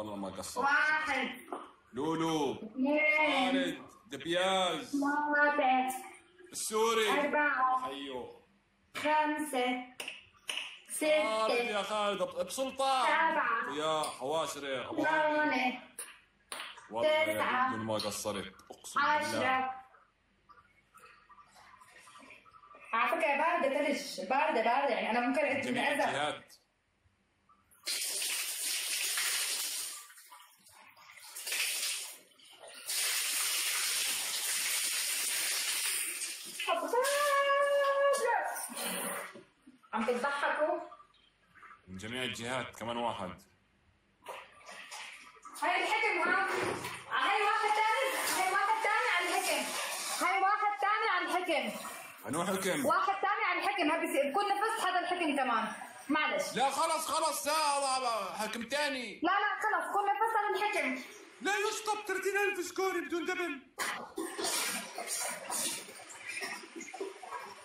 والله ما قصرت. 1 لولو 2 خالد دبياز 3 السوري 4 حيو 5 خالد 6 يا خالد بسلطان 7 يا حواشري ابو 8 والله يا 9 بدون ما قصرت اقسم بالله. 10. على فكرة باردة ثلج، باردة يعني أنا ممكن جميع أتنقذها. الجهات. عم تضحكوا؟ من جميع الجهات كمان واحد. هاي الحكم ها؟ هاي واحد ثاني عن الحكم. هاي واحد ثاني عن الحكم. انو حكم؟ واحد ثاني عن الحكم، هاي بصير بكون نفس هذا الحكم كمان. معلش. لا خلص لا حكم ثاني. لا خلص كون نفس عن الحكم. لا يسطب 30,000 سكوري بدون دبل.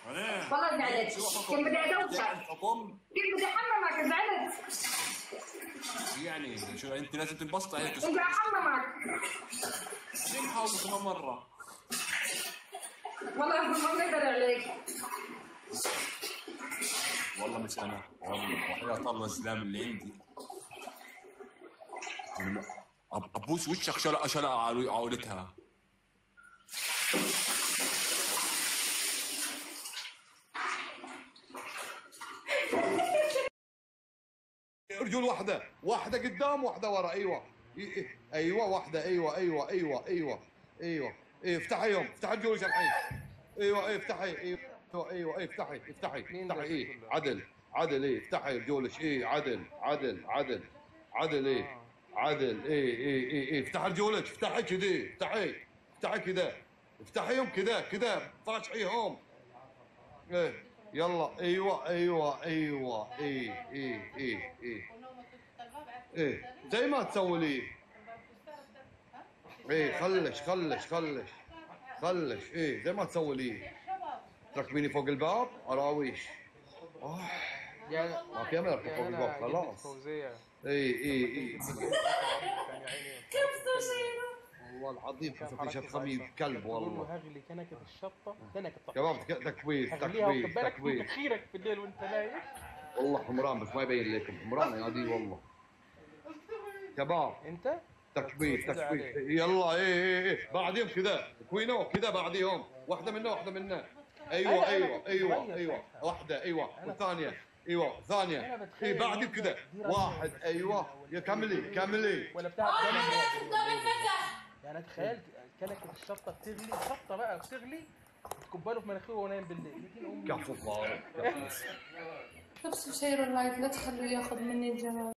والله زعلت. كنت بدي ادوشك. كنت بدي احممك زعلت. يعني شو انت لازم تنبسطي هيك. بدي احممك. بعدين حاول كمان مرة. والله ما بقدر عليك. والله مش انا، والله وحياة الله الزلام اللي عندي. ابوس وشك شلق عولتها. رجول واحدة قدام واحدة ورا. ايوه واحدة. ايوه افتحي افتحي رجولك الحين. ايوه افتحي. ايوه افتحي. عدل افتحي رجولك. عدل افتحي رجولك. افتحي كذي. افتحي كذا. افتحيهم كذا فاشحيهم. يلا ايوه زي ما تسوي لي. خلش زي ما تسوي لي. تركبيني فوق الباب اراويش. ما في امل اركب فوق الباب خلاص. اي كيف تصير؟ والله العظيم شفت خميس كلب والله. هغلي كنكة الشطة شباب تكبير. بالك مناخيرك في الليل وانت نايم. والله حمران بس ما يبين لكم. حمران يا دي والله. شباب انت تكبير. يلا بعديهم كذا كوينو كذا بعديهم. واحدة منا. ايوه واحدة. والثانية ثانية. بعدين كذا واحد. يا كملي ولا بتاع يعني تخيل كنكة الشطة بتغلي. الشطة بقى بتغلي تكبله في مناخيره وهو نايم بالليل. كفو. بس شير اللايف لا تخليه ياخذ مني الجمال.